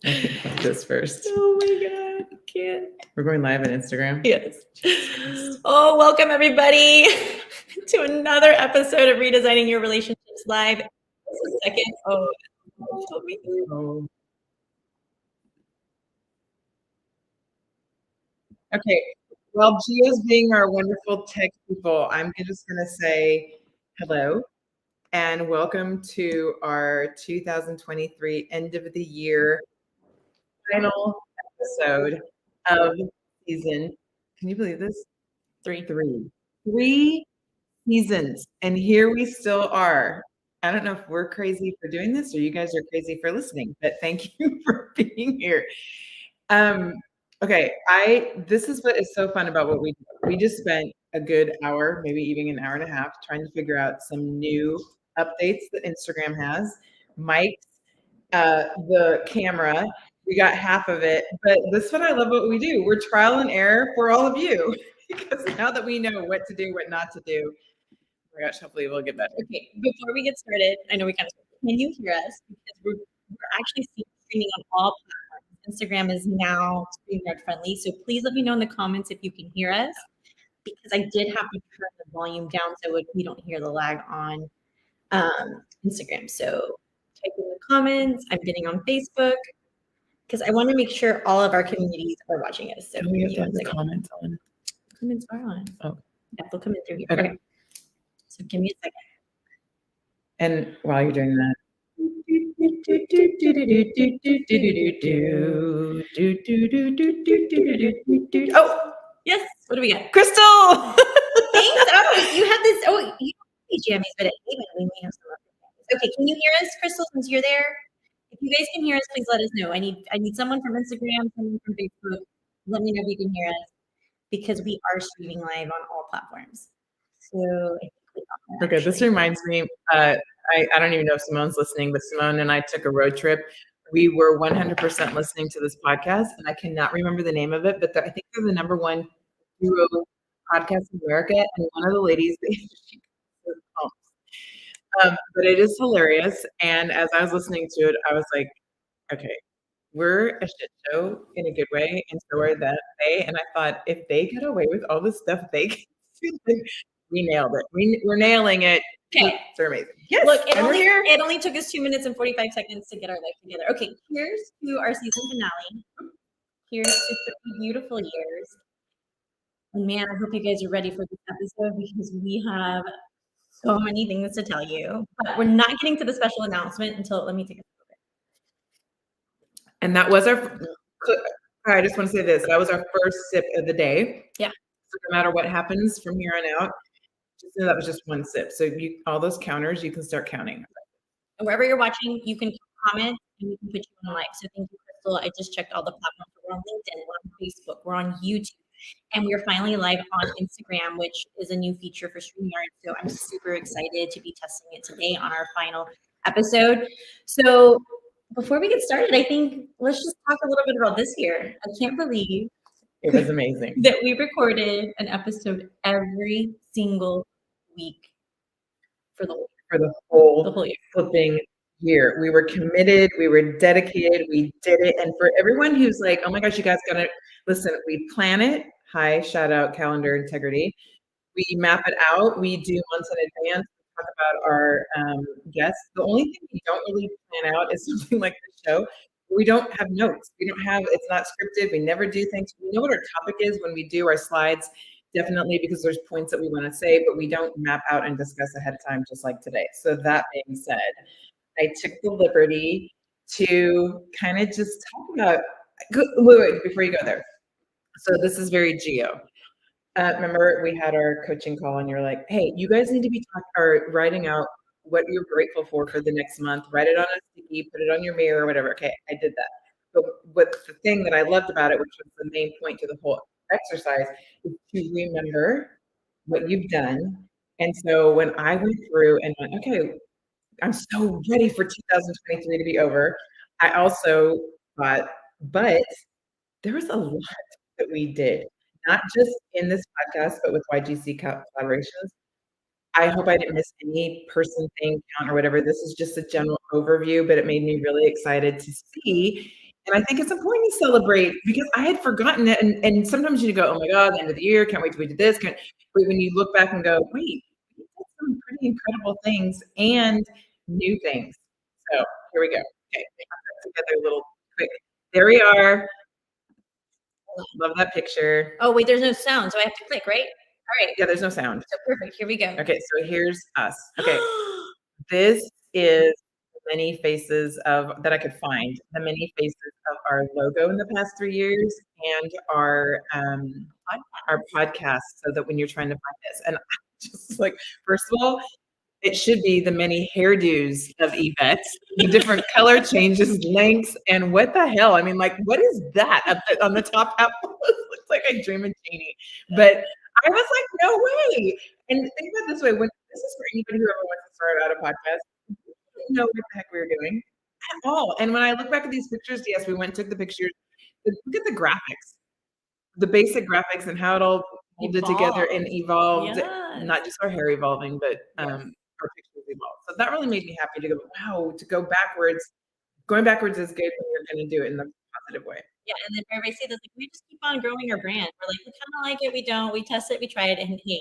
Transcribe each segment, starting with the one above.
This first. Oh my God, I can't. We're going live on Instagram. Yes. Oh, welcome everybody to another episode of Redesigning Your Relationships Live. Just a second. Oh. Okay. Well, Gia's being our wonderful tech people, I'm just going to say hello and welcome to our 2023 end of the year final episode of season. Can you believe this? Three seasons. And here we still are. I don't know if we're crazy for doing this or you guys are crazy for listening, but thank you for being here. Okay, this is what is so fun about what we do. We just spent a good hour, maybe even an hour and a half, trying to figure out some new updates that Instagram has. Mics, the camera, we got half of it, but this is what I love what we do. We're trial and error for all of you because now that we know what to do, what not to do, oh my gosh, hopefully we'll get better. Okay, before we get started, I know we kind of, can you hear us? Because we're actually streaming on all platforms. Instagram is now StreamYard friendly, so please let me know in the comments if you can hear us, because I did have to turn the volume down so we don't hear the lag on Instagram. So type in the comments. I'm getting on Facebook because I want to make sure all of our communities are watching us. So we have to have the comments on. Comments are on. Oh, yeah, they'll come in through here. Okay. So give me a second. And while you're doing that, oh yes, what do we got? Crystal. Thanks. Oh, you have this. Oh, you have jammies, but even we may have some other. Okay, can you hear us, Crystal? Since you're there, if you guys can hear us, please let us know. I need someone from Instagram, someone from Facebook. Let me know if you can hear us, because we are streaming live on all platforms. So okay, this reminds me. I don't even know if Simone's listening, but Simone and I took a road trip. We were 100% listening to this podcast, and I cannot remember the name of it, but I think they're the number one duo podcast in America. And one of the ladies, but it is hilarious. And as I was listening to it, I was like, okay, we're a shit show in a good way, and so are they. And I thought, if they get away with all this stuff, they can do. We nailed it. We're nailing it. Okay. They're amazing. Yes. Look, it only took us 2 minutes and 45 seconds to get our life together. Okay, here's to our season finale. Here's to 3 beautiful years. And man, I hope you guys are ready for this episode, because we have so many things to tell you. But we're not getting to the special announcement until, let me take a look. And that was I just want to say this. That was our first sip of the day. Yeah. So no matter what happens from here on out, just know that was just one sip. So all those counters, you can start counting. And wherever you're watching, you can comment and we can put you on live. So thank you, Crystal. I just checked all the platforms. We're on LinkedIn, we're on Facebook, we're on YouTube, and we're finally live on Instagram, which is a new feature for StreamYard. So I'm super excited to be testing it today on our final episode. So before we get started, I think let's just talk a little bit about this year. I can't believe it was amazing that we recorded an episode every single week for the whole year. Flipping year. We were committed, we were dedicated, we did it. And for everyone who's like, oh my gosh, you guys gotta listen, we plan it. Hi, shout out calendar integrity. We map it out. We do months in advance. Talk about our guests. The only thing we don't really plan out is something like the show. We don't have notes. It's not scripted. We never do things. We know what our topic is when we do our slides, definitely, because there's points that we want to say, but we don't map out and discuss ahead of time, just like today. So that being said, I took the liberty to kind of just talk about, wait, before you go there. So this is very Geo. Remember we had our coaching call and you're like, hey, you guys need to be writing out what you're grateful for the next month. Write it on a sticky, put it on your mirror, whatever. Okay, I did that. But the thing that I loved about it, which was the main point to the whole exercise, is to remember what you've done. And so when I went through and went, okay, I'm so ready for 2023 to be over, I also thought, but there was a lot that we did, not just in this podcast, but with YGC collaborations. I hope I didn't miss any person, thing, count, or whatever. This is just a general overview, but it made me really excited to see. And I think it's important to celebrate because I had forgotten it. And sometimes you go, oh my God, the end of the year, can't wait till we did this. But when you look back and go, wait, we did some pretty incredible things and new things. So here we go. Okay, we have that together a little quick. There we are. Love that picture. Oh, wait, there's no sound, so I have to click, right? All right. Yeah, there's no sound. So perfect. Here we go. Okay, so here's us. Okay, this is the many faces of that I could find. The many faces of our logo in the past 3 years and our podcast. So that when you're trying to find this, and I'm just like, first of all, it should be the many hairdos of Yvette, the different color changes, lengths, and what the hell? I mean, like, what is that on the top half? It looks like I dream of Janie. But I was like, no way. And think about it this way: when this is for anybody who ever wants to start out a podcast, we didn't know what the heck we were doing at all. And when I look back at these pictures, yes, we went and took the pictures. But look at the graphics, the basic graphics, and how it all molded together and evolved. Yes. Not just our hair evolving, but our pictures evolved. So that really made me happy to go, wow, to go backwards. Going backwards is good when you're going to do it in the positive way. Yeah, and then everybody say this, like, we just keep on growing our brand. We're like, we kind of like it, we don't. We test it, we try it, and hey,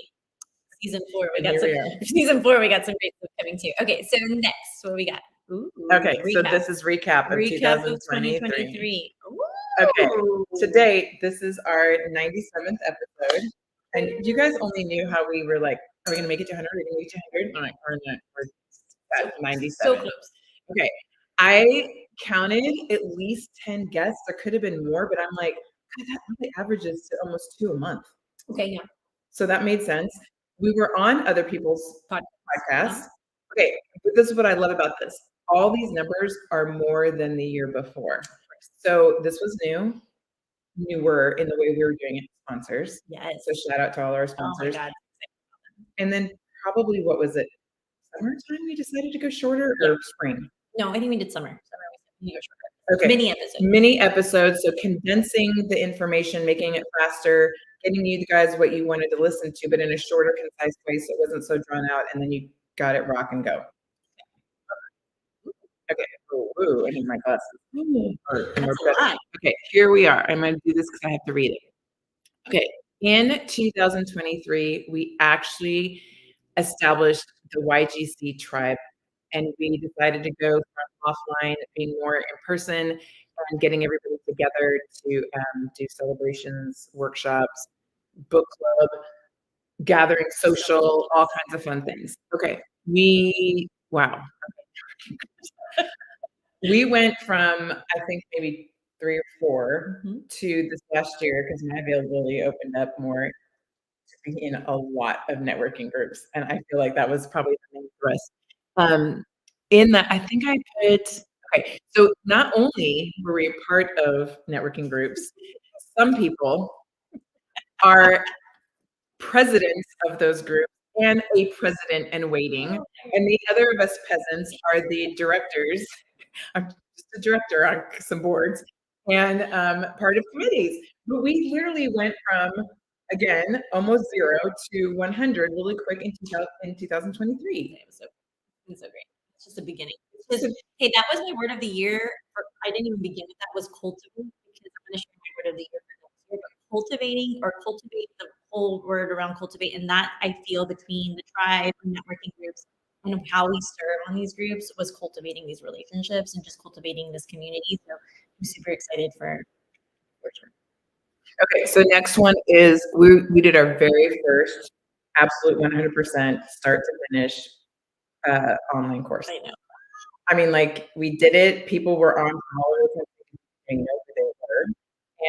season 4, we got some. Season 4, we got some great stuff coming too. Okay, so next, what we got? Ooh, okay, so this is recap of 2023. Okay, to date, this is our 97th episode, and you guys only knew how we were like, are we going to make it to 100? Are we going to make it to 100? All right, we're at 97. So close. Okay, I counted at least 10 guests. There could have been more, but I'm like, God, that really averages to almost 2 a month. Okay, yeah. So that made sense. We were on other people's podcasts. Okay, but this is what I love about this. All these numbers are more than the year before. So this was newer in the way we were doing it. Sponsors. Yes. So shout out to all our sponsors. Oh my God. And then probably, what was it? Summertime we decided to go shorter, or spring? No, I think we did summer. We go shorter. Okay. Mini episodes. So condensing the information, making it faster, getting you guys what you wanted to listen to, but in a shorter, concise way, so it wasn't so drawn out, and then you got it rock and go. Okay. Ooh, I need my glasses. Okay, here we are. I'm going to do this because I have to read it. Okay. In 2023, we actually established the YGC tribe, and we decided to go from offline, being more in person, and getting everybody together to do celebrations, workshops, book club, gathering, social, all kinds of fun things. Okay. Wow. We went from, I think, maybe 3 or 4 to this last year, because my availability opened up more, to be in a lot of networking groups. And I feel like that was probably the main thrust. In that, I think I put, okay, so not only were we a part of networking groups, some people are presidents of those groups and a president in waiting. And the other of us peasants are the directors. I'm just a director on some boards and part of committees. But we literally went from, again, almost 0 to 100 really quick in 2023. It was so great. It's just the beginning. Hey, that was my word of the year. I didn't even begin with that. Was cultivate, because I'm going to share my word of the year for next year. But cultivate the whole word around cultivate, and that I feel between the tribe and networking groups and how we serve on these groups was cultivating these relationships and just cultivating this community. So I'm super excited for sure. Okay, so next one is we did our very first absolute 100% start to finish online course. I know. I mean, like, we did it. People were on calls and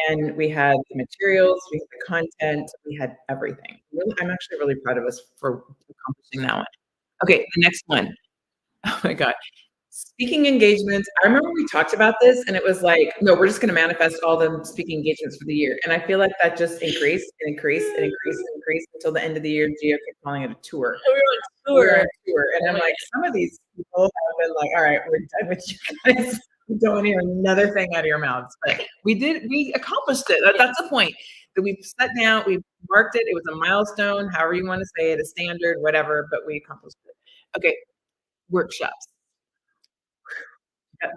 and we had the materials, we had the content, we had everything. Really, I'm actually really proud of us for accomplishing that one. Okay, the next one. Oh my God. Speaking engagements. I remember we talked about this and it was like, no, we're just going to manifest all the speaking engagements for the year. And I feel like that just increased and increased and increased and increased until the end of the year. Gio kept calling it a tour. We're on a tour. And I'm like, some of these people have been like, all right, we're done with you guys. We don't want to hear another thing out of your mouths. But we accomplished it. That's the point. we sat down, we marked it. It was a milestone, however you want to say it, a standard, whatever, but we accomplished it. Okay, workshops.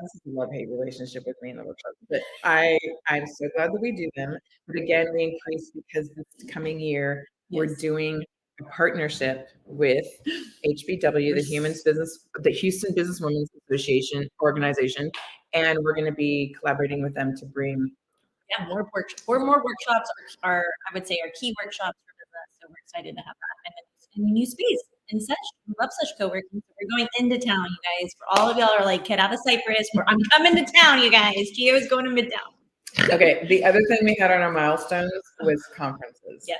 This is a love-hate relationship with me in the workshops, but I'm so glad that we do them. But again, we increase because this coming year we're doing a partnership with HBW, the Houston Business Women's Association organization, and we're going to be collaborating with them to bring more workshops are I would say our key workshops for business. So we're excited to have that and a new space and such. We love such co-working. So we're going into town, you guys. For all of y'all are like, get out of Cyprus. I'm coming to town, you guys. Gio's going to Midtown. Okay. The other thing we had on our milestones was conferences. Yes.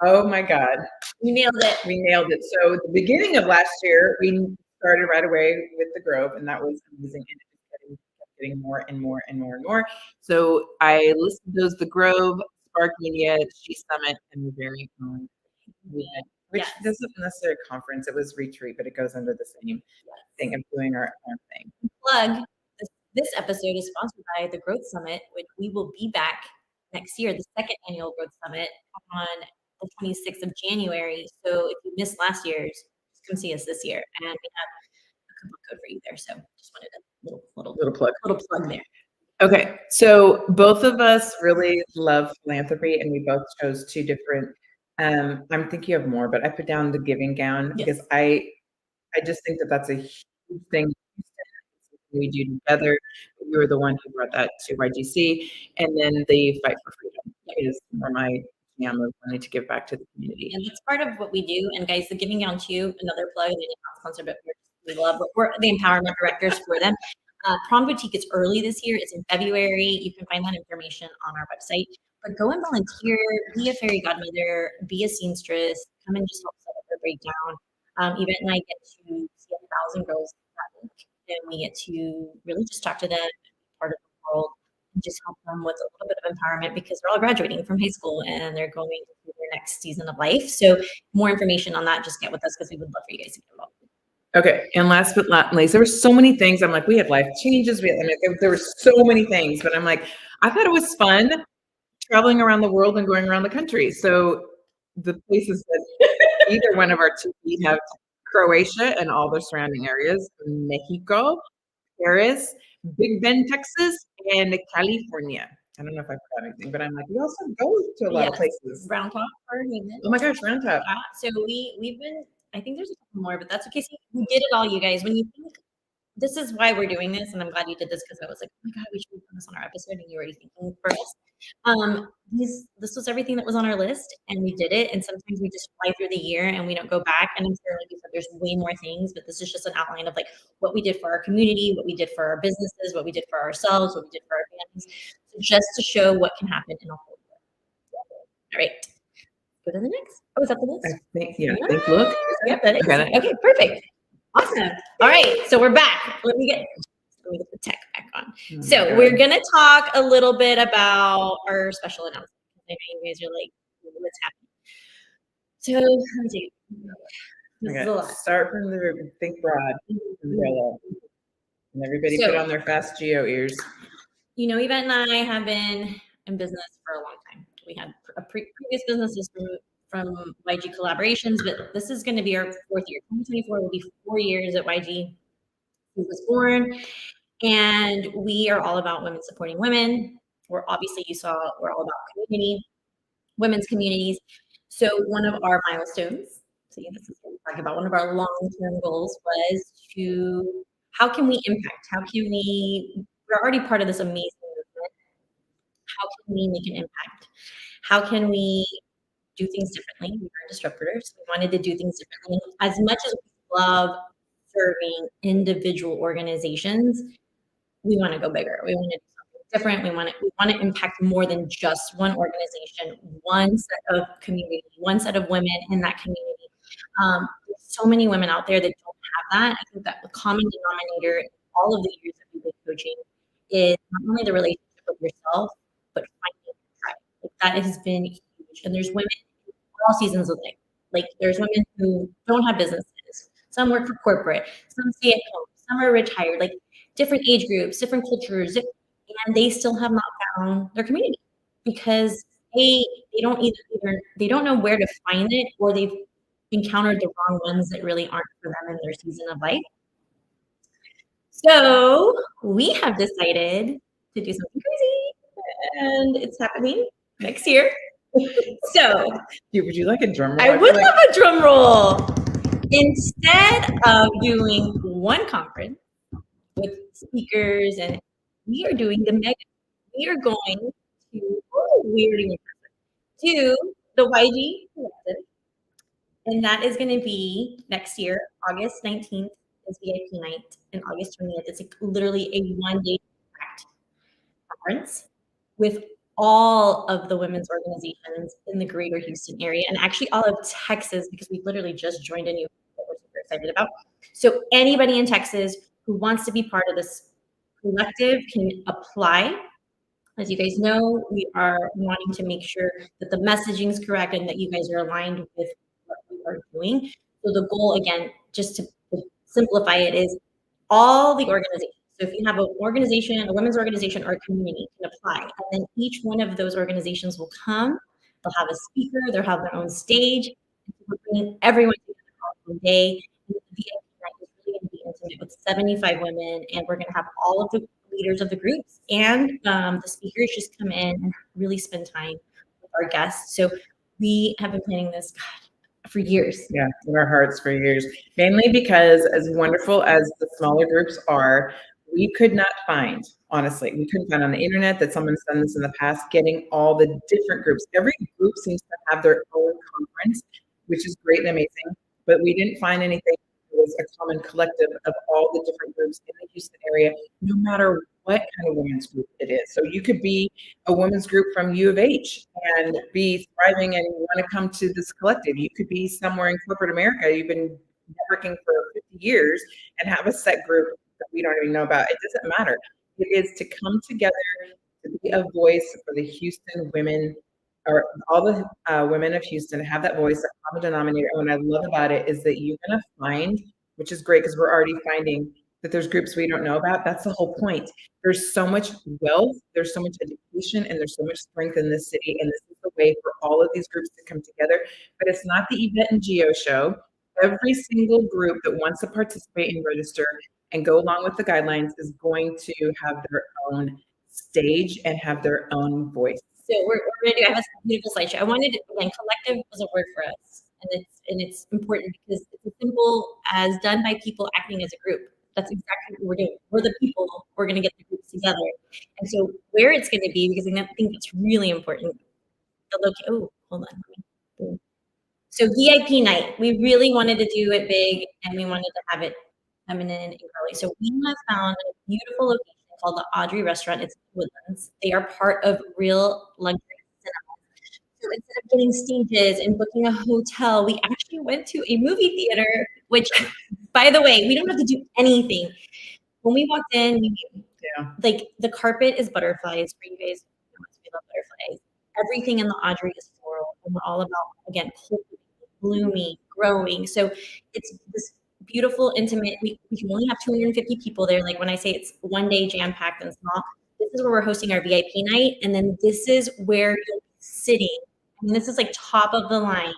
Oh my God. We nailed it. We nailed it. So the beginning of last year, we started right away with the Grove, and that was amazing. And it was getting more and more and more and more. So I listed those: the Grove, Spark Media, She Summit, and the very own which isn't necessarily a conference. It was retreat, but it goes under the same thing of doing our own thing. Plug. This episode is sponsored by the Growth Summit, which we will be back next year, the second annual Growth Summit on the 26th of January. So if you missed last year's, just come see us this year. And we have a coupon code for you there. So just wanted a little plug there. Okay. So both of us really love philanthropy, and we both chose two different, I'm thinking of more, but I put down the giving gown because I just think that that's a huge thing we do together. You were the one who brought that to YGC, and then the Fight for Freedom is more my jam of wanting to give back to the community. And that's part of what we do. And guys, the Giving Gown too, another plug. They did not sponsor, but we love. We're the empowerment directors for them. Prom Boutique is early this year. It's in February. You can find that information on our website. But go and volunteer, be a fairy godmother, be a seamstress, come and just help set up the breakdown. Yvette and I get to see 1,000 girls that week, and we get to really just talk to them, part of the world, and just help them with a little bit of empowerment because they're all graduating from high school and they're going to their next season of life. So more information on that, just get with us because we would love for you guys to get involved. Okay, and last but not least, there were so many things. I'm like, we had life changes. There were so many things, but I'm like, I thought it was fun traveling around the world and going around the country. So the places that either one of our two feet have: Croatia and all the surrounding areas, Mexico, Paris, Big Bend, Texas, and California. I don't know if I forgot anything, but I'm like, we also go to a lot of places. Round Top for Neiman. Oh my gosh, Round Top. So we've been, I think there's a couple more, but that's okay. See, we did it all, you guys. When you think, this is why we're doing this, and I'm glad you did this because I was like, oh my God, we should put this on our episode, and you were already thinking for us. This was everything that was on our list, and we did it. And sometimes we just fly through the year and we don't go back. And I'm sure, like you said, there's way more things, but this is just an outline of like what we did for our community, what we did for our businesses, what we did for ourselves, what we did for our families, so just to show what can happen in a whole year. All right. Go to the next. Oh, is that the next? I think, look. Yep, that is. Okay, perfect. Awesome. All right, so we're back. Let me get the tech back on. So we're going to talk a little bit about our special announcement. I know you guys are like, what's happening? So let me see. This is a lot. Start from the think broad umbrella. And everybody put on their fast Geo ears. You know, Yvette and I have been in business for a long time. We had previous businesses from YG Collaborations, but this is going to be our 4th year. 2024 will be 4 years at YG. We was born, and we are all about women supporting women. We're obviously, you saw, we're all about community, women's communities. So one of our milestones, see, this is what we're talking about, one of our long-term goals was to, how can we impact? How can we're already part of this amazing movement. How can we make an impact? How can we do things differently? We are disruptors. We wanted to do things differently. As much as we love serving individual organizations, we want to go bigger. We want to do something different. We want to impact more than just one organization, one set of community, one set of women in that community. There's so many women out there that don't have that. I think that the common denominator in all of the years that we've been coaching is not only the relationship with yourself, but finding a tribe. Like, that has been huge. And there's women in all seasons of life. Like, there's women who don't have businesses. Some work for corporate, some stay at home, some are retired, like different age groups, different cultures, and they still have not found their community because they don't either they don't know where to find it, or they've encountered the wrong ones that really aren't for them in their season of life. So we have decided to do something crazy, and it's happening next year. So Would you like a drum roll? I would love a drum roll. Instead of doing one conference with speakers, and we are doing the mega. We are going to to the YG Collective, and that is going to be next year, August 19th is VIP night, and August 20th it's like literally a one-day conference with all of the women's organizations in the greater Houston area, and actually all of Texas, because we literally just joined a new that we're super excited about. So anybody in Texas who wants to be part of this collective can apply. As you guys know, we are wanting to make sure that the messaging is correct and that you guys are aligned with what we are doing. So the goal, again, just to simplify it, is all the organizations. So if you have an organization, a women's organization, or a community, can apply. And then each one of those organizations will come. They'll have a speaker. They'll have their own stage. We're bringing everyone together one day. The VIP night is really going to be intimate with 75 women, and we're going to have all of the leaders of the groups and the speakers just come in and really spend time with our guests. So we have been planning this, for years. Yeah, in our hearts for years. Mainly because, as wonderful as the smaller groups are, we could not find, honestly, we couldn't find on the internet that someone's done this in the past, getting all the different groups. Every group seems to have their own conference, which is great and amazing, but we didn't find anything that was a common collective of all the different groups in the Houston area, no matter what kind of women's group it is. So you could be a women's group from U of H and be thriving and want to come to this collective. You could be somewhere in corporate America. You've been networking for 50 years and have a set group that we don't even know about. It doesn't matter. It is to come together to be a voice for the Houston women, or all the women of Houston, have that voice, that common denominator. And what I love about it is that you're going to find, which is great because we're already finding that there's groups we don't know about. That's the whole point. There's so much wealth, there's so much education, and there's so much strength in this city. And this is the way for all of these groups to come together. But it's not the Yvette and Geo show. Every single group that wants to participate and register and go along with the guidelines is going to have their own stage and have their own voice. So we're going to do, I have a beautiful slideshow. I wanted to, again, collective was a word for us. And it's important because it's as simple as done by people acting as a group. That's exactly what we're doing. We're the people. We're going to get the groups together. And so where it's going to be, because I think it's really important. Oh, hold on. So VIP night, we really wanted to do it big, and we wanted to have it feminine and girly. So we have found a beautiful location called the Audrey Restaurant. It's in Woodlands. They are part of Real Luxury Cinema. So instead of getting stages and booking a hotel, we actually went to a movie theater, which, by the way, we don't have to do anything. When we walked in, like the carpet is butterflies for you guys. We love butterflies. Everything in the Audrey is floral, and we're all about, again, blooming, growing. So it's this beautiful, intimate. We can only have 250 people there. Like when I say it's one day jam-packed and small, this is where we're hosting our VIP night. And then this is where you'll be sitting. I mean, this is like top of the line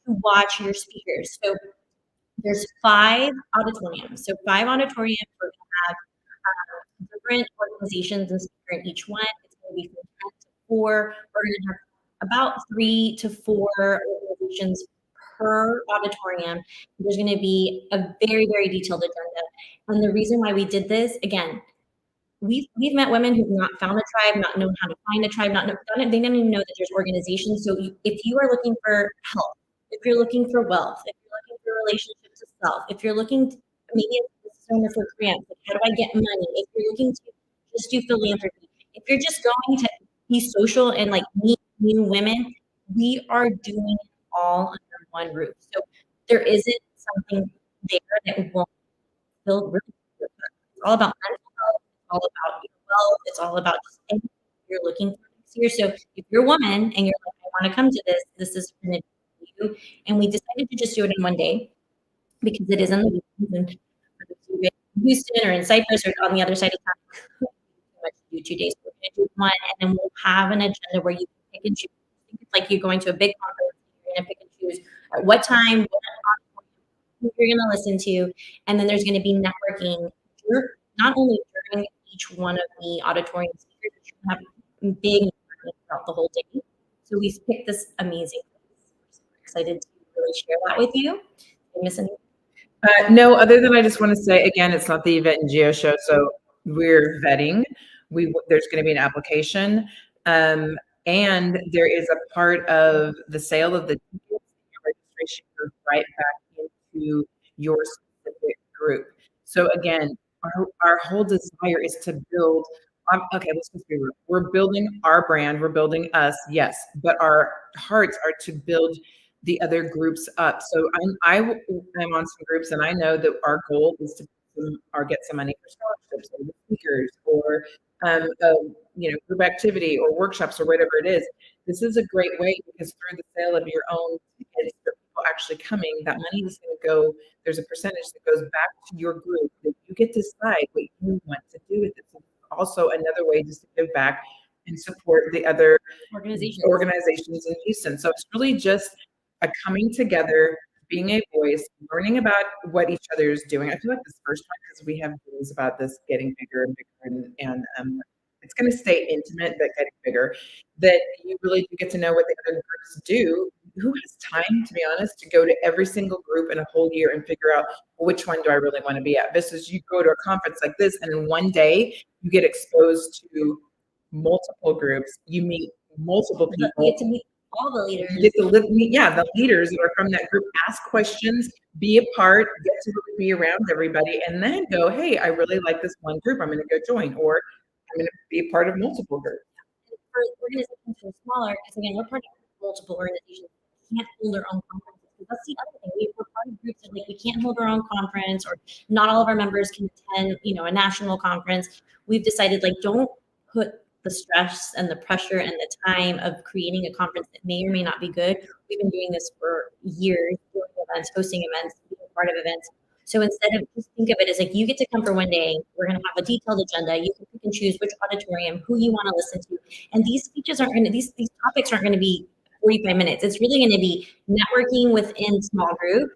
to watch your speakers. So there's 5 auditoriums. So 5 auditoriums. We're going to have different organizations and speaker in each one. It's going to be from 10 to 4. We're going to have about 3 to 4 organizations per auditorium. There's going to be a very, very detailed agenda. And the reason why we did this, again, we've met women who've not found a tribe, not known how to find a tribe, they don't even know that there's organizations. So if you are looking for help, if you're looking for wealth, if you're looking for relationship to self, if you're looking to, maybe it's owner for grants, like how do I get money? If you're looking to just do philanthropy, if you're just going to be social and like meet new women, we are doing it all under one roof. So there isn't something there that won't build really. It's all about mental health. It's all about your wealth. It's all about just anything you're looking for next year. So if you're a woman and you're like, I want to come to this, this is going to be you. And we decided to just do it in one day because it is in the weekends. And in Houston or in Cyprus or on the other side of town, do 2 days. We're going to do one, and then we'll have an agenda where you can pick and choose It's like you're going to a big conference, you're going to pick and choose at what time, who you're going to listen to, and then there's going to be networking not only during each one of the auditorium speakers, but you're going to have big networking throughout the whole day. So we've picked this amazing place. I'm excited to really share that with you. Did I miss anything? No, other than I just want to say, again, it's not the event and geo show, so we're vetting. There's going to be an application, and there is a part of the sale of the tickets. Your registration goes right back into your specific group. So again, our whole desire is to build. Okay, let's just be real. We're building our brand. We're building us, yes, but our hearts are to build the other groups up. So I'm on some groups, and I know that our goal is to get some money for scholarships or the speakers or group activity or workshops or whatever it is. This is a great way because through the sale of your own tickets for people actually coming, that money is going to go. There's a percentage that goes back to your group that you get to decide what you want to do with it. So also another way just to give back and support the other organizations in Houston. So it's really just a coming together, being a voice, learning about what each other is doing. I feel like this first one, because we have dreams about this getting bigger and bigger, and it's going to stay intimate, but getting bigger, that you really do get to know what the other groups do. Who has time, to be honest, to go to every single group in a whole year and figure out, well, which one do I really want to be at? Versus you go to a conference like this, and in one day, you get exposed to multiple groups. You meet multiple people. You get to meet all the leaders. You get to the leaders that are from that group, ask questions, be a part, get to really be around everybody, and then go, hey, I really like this one group. I'm going to go join, or I'm going to be a part of multiple groups. For organizations who are smaller, because again, we're part of multiple organizations, we can't hold our own conferences. That's the other thing. We're part of groups that we can't hold our own conference, or not all of our members can attend, a national conference. We've decided don't put the stress and the pressure and the time of creating a conference that may or may not be good. We've been doing this for years, doing events, hosting events, being part of events. So instead of just think of it as you get to come for one day, we're going to have a detailed agenda. You can pick and choose which auditorium, who you want to listen to. And these speeches aren't going to, these topics aren't going to be 45 minutes. It's really going to be networking within small group,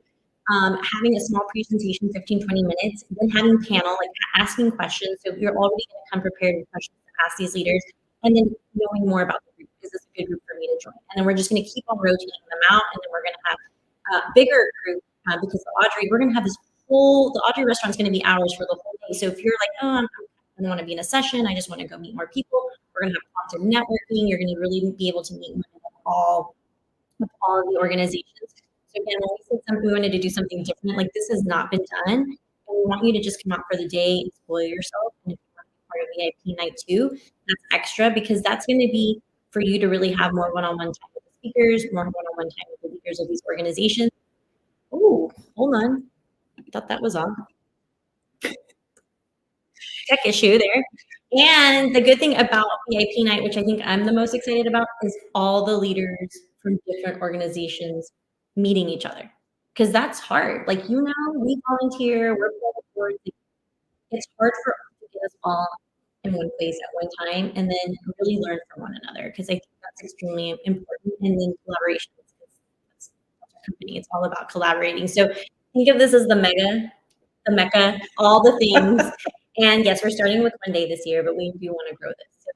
having a small presentation, 15, 20 minutes, then having panel, asking questions. So you're already going to come prepared with questions to ask these leaders, and then knowing more about the group. Is this a good group for me to join? And then we're just going to keep on rotating them out, and then we're going to have a bigger group because the Audrey, we're going to have the Audrey restaurant's going to be ours for the whole day. So if you're like, I don't want to be in a session, I just want to go meet more people, we're going to have lots of networking. You're going to really be able to meet with all of the organizations. So again, when we said something, we wanted to do something different, this has not been done. And we want you to just come out for the day and spoil yourself. And if you want to be part of VIP night too, that's extra, because that's going to be for you to really have more one-on-one time with the speakers, more one-on-one time with the leaders of these organizations. Oh, hold on. I thought that was on. Tech issue there. And the good thing about VIP night, which I think I'm the most excited about, is all the leaders from different organizations meeting each other. Because that's hard. We volunteer, we're boards. It's hard for us to get us all in one place at one time and then really learn from one another. Because I think that's extremely important. And then collaboration. That's our company. It's all about collaborating. So think of this as the Mecca, all the things. And yes, we're starting with one day this year, but we do want to grow this. So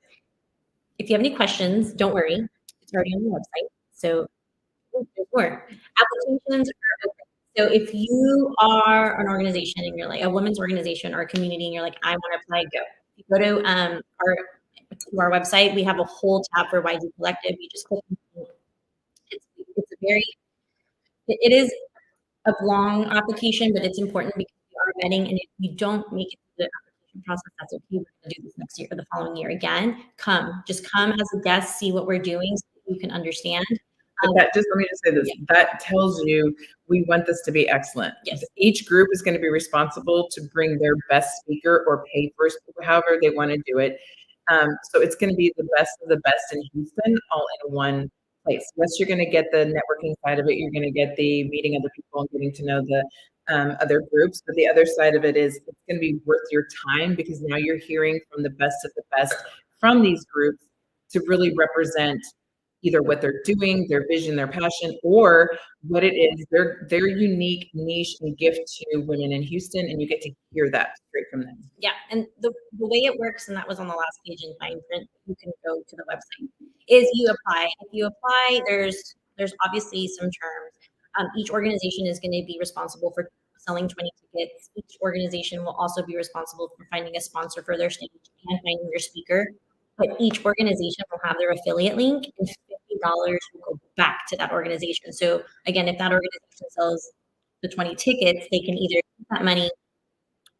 if you have any questions, don't worry. It's already on the website. So there's more. Applications are open. So if you are an organization and you're a women's organization or a community and you're I want to apply, go. If you go to our website, we have a whole tab for YG Collective. You just click. It is a long application, but it's important because we are vetting, and if you don't make it through the application process, that's okay. We're going to do this next year or the following year again. Just come as a guest, see what we're doing, so that you can understand. Let me just say this. Yeah. That tells you we want this to be excellent. Yes. Each group is going to be responsible to bring their best speaker or pay for however they want to do it. So it's going to be the best of the best in Houston, all in one place. Yes, you're going to get the networking side of it. You're going to get the meeting other people and getting to know the other groups. But the other side of it is it's going to be worth your time, because now you're hearing from the best of the best from these groups to really represent either what they're doing, their vision, their passion, or what it is, their unique niche and gift to women in Houston, and you get to hear that straight from them. Yeah, and the way it works, and that was on the last page in fine print, you can go to the website, is you apply. If you apply, there's obviously some terms. Each organization is going to be responsible for selling 20 tickets. Each organization will also be responsible for finding a sponsor for their stage and finding their speaker. But each organization will have their affiliate link, and $50 will go back to that organization. So again, if that organization sells the 20 tickets, they can either keep that money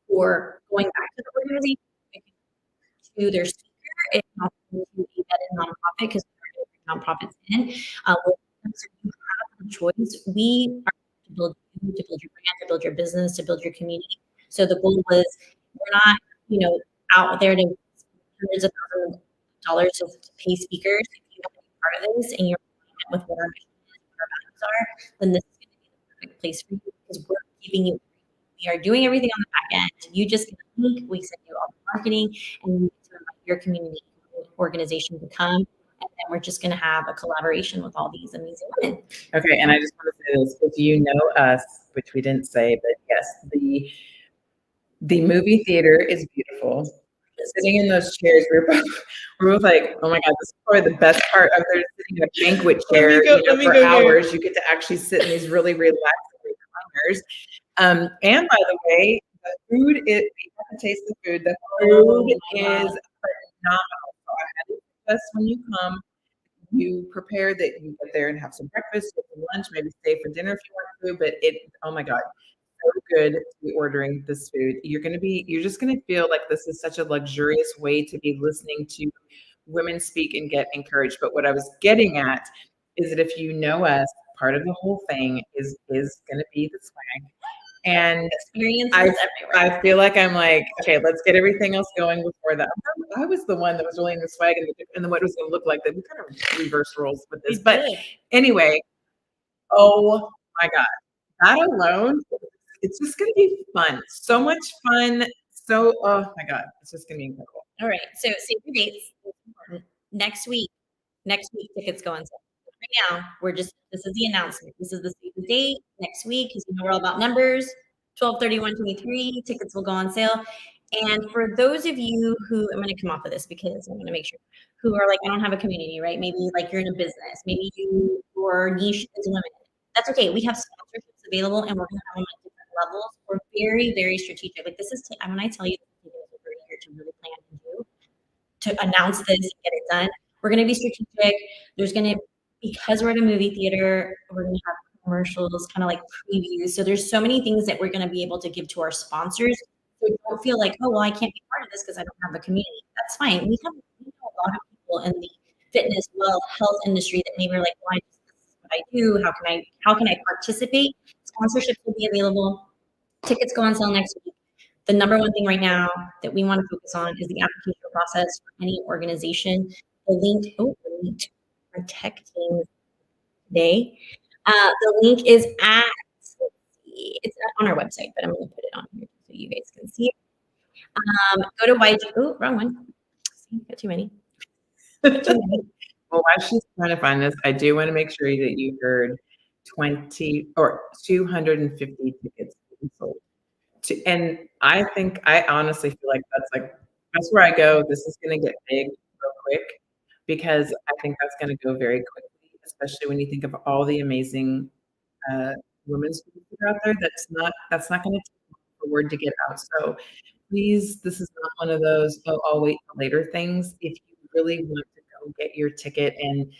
or going back to the organization to their speaker. It's not going to be that in nonprofit because nonprofits in. So you have the choice. We are to build you, to build your brand, to build your business, to build your community. So the goal was we're not, out there to hundreds of thousands of dollars to pay speakers. If you want to be part of this and you're with what our mission is, what our values are, then this is going to be the perfect place for you because we're giving you. We are doing everything on the back end. You just get a link. We send you all the marketing, and you get to invite your community organization to come. And then we're just going to have a collaboration with all these amazing women. Okay, and I just want to say this: if you know us, which we didn't say, but yes, the movie theater is beautiful. Sitting in those chairs, we're both like, oh my God, this is probably the best part of there, sitting in a banquet chair for hours. You get to actually sit in these really relaxed recliners. And by the way, the food is, you have to taste the food. The food is phenomenal. So I highly suggest when you come, you prepare that you get there and have some breakfast, get some lunch, maybe stay for dinner if you want to, but oh my God, so good to be ordering this food. You're just gonna feel like this is such a luxurious way to be listening to women speak and get encouraged. But what I was getting at is that if you know us, part of the whole thing is gonna be the swag. And I feel like I'm like, okay, let's get everything else going before that. I was the one that was rolling the swag and what it was going to look like. That we kind of reverse roles with this. But anyway, oh my God, that alone, it's just going to be fun. So much fun. So, oh my God, it's just going to be incredible. All right. So save your dates. Next week, tickets go on sale. Right now, this is the announcement. This is the save the date next week because we're all about numbers. 12/31/23, tickets will go on sale. And for those of you who, I'm going to come off of this because I'm going to make sure, who are like, I don't have a community, right? Maybe like you're in a business, maybe your niche is limited. That's okay. We have sponsorships available and we're going to have them at different levels. We're very, very strategic. Like this is, when I tell you this is over a year to really plan and do, to announce this and get it done, we're going to be strategic. There's going to, because we're at a movie theater, we're going to have commercials, kind of like previews. So there's so many things that we're going to be able to give to our sponsors. So don't feel like, oh, well, I can't be part of this because I don't have a community. That's fine. We know a lot of people in the fitness, wealth, health industry that maybe are like, well, this is what I do. How can I participate? Sponsorships will be available. Tickets go on sale next week. The number one thing right now that we want to focus on is the application process for any organization. The link to protecting today. The link is it's on our website, but I'm going to put it on here so you guys can see it. Go to YG. Oh, wrong one. See, got too many. Well, while she's trying to find this, I do want to make sure that you heard 20 or 250 tickets sold. And I honestly feel like that's where I go. This is going to get big real quick because I think that's going to go very quickly, especially when you think of all the amazing women's groups that are out there. That's not going to take for word to get out. So please, this is not one of those, oh, I'll wait for later things. If you really want to go get your ticket and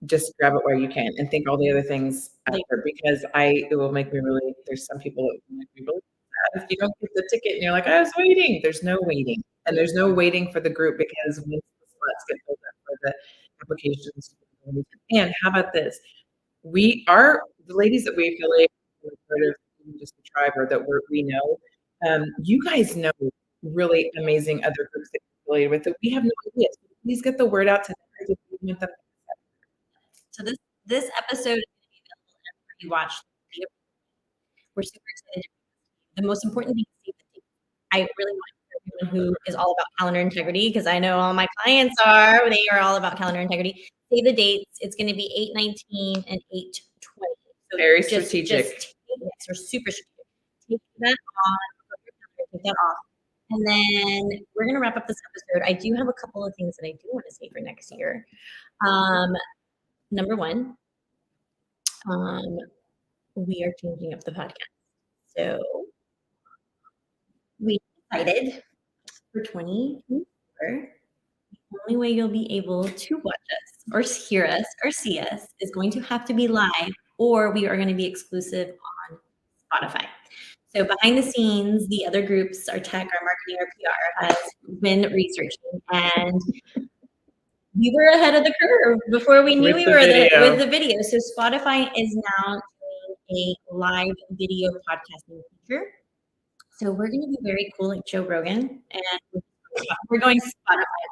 just grab it where you can and think all the other things after, because it will make me really, there's some people that will make me really sad if you don't get the ticket and you're like, I was waiting. There's no waiting. And there's no waiting for the group because once the slots get filled up for the applications. And how about this? The ladies that we affiliate with, part of just the tribe or that we know, you guys know really amazing other groups that you're affiliated with that we have no idea. So please get the word out to them. So this episode is going to be available after you watch. We're super excited. The most important thing is I really want anyone who is all about calendar integrity, because I know all my clients are, they are all about calendar integrity. Save the dates. It's going to be 8/19 and 8/20. So Very strategic. Yes, we're super strategic. Take that on, take that off. And then we're going to wrap up this episode. I do have a couple of things that I do want to say for next year. Number one, we are changing up the podcast. So we decided for 2024, the only way you'll be able to watch us or hear us or see us is going to have to be live, or we are going to be exclusive on Spotify. So behind the scenes, the other groups, our tech, our marketing, our PR, has been researching, and we were ahead of the curve before we knew we were with the video. So Spotify is now doing a live video podcasting feature. So we're going to be very cool like Joe Rogan, and we're going Spotify.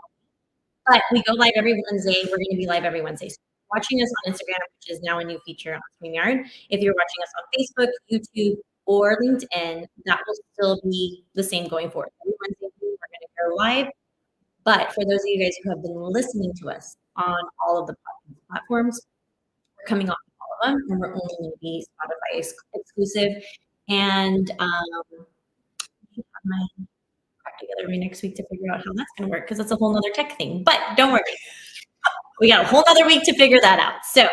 But we go live every Wednesday. We're going to be live every Wednesday. So watching us on Instagram, which is now a new feature on StreamYard. If you're watching us on Facebook, YouTube, or LinkedIn, that will still be the same going forward. Every Wednesday, we're going to go live. But for those of you guys who have been listening to us on all of the platforms, we're coming off all of them, and we're only going to be Spotify exclusive. And my crap together next week to figure out how that's going to work, because that's a whole nother tech thing. But don't worry, we got a whole nother week to figure that out. So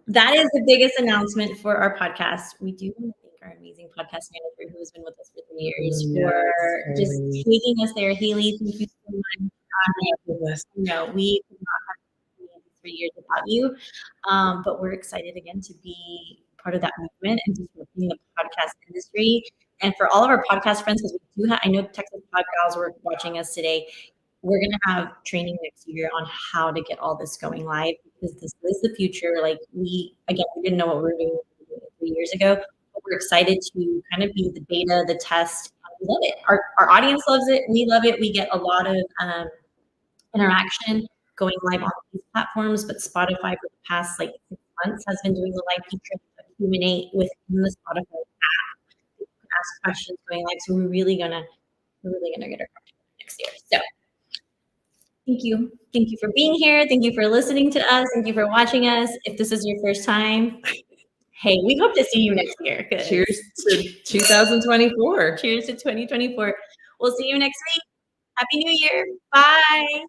that is the biggest announcement for our podcast. We do want to thank our amazing podcast manager who has been with us for 3 years for just taking us there. Haley, thank you so much. We could not have done 3 years without you, but we're excited again to be part of that movement and disrupting the podcast industry. And for all of our podcast friends, because we do have, I know Texas Podgals were watching us today. We're going to have training next year on how to get all this going live, because this is the future. Like we didn't know what we were doing 3 years ago, but we're excited to kind of be the beta, the test. We love it. Our audience loves it. We love it. We get a lot of interaction going live on these platforms, but Spotify for the past 6 months has been doing the live feature to accumulate within the Spotify app. You can ask questions going live. So we're really gonna get our project next year. So thank you. Thank you for being here. Thank you for listening to us. Thank you for watching us. If this is your first time, hey, we hope to see you next year. Cheers to 2024. Cheers to 2024. We'll see you next week. Happy New Year. Bye.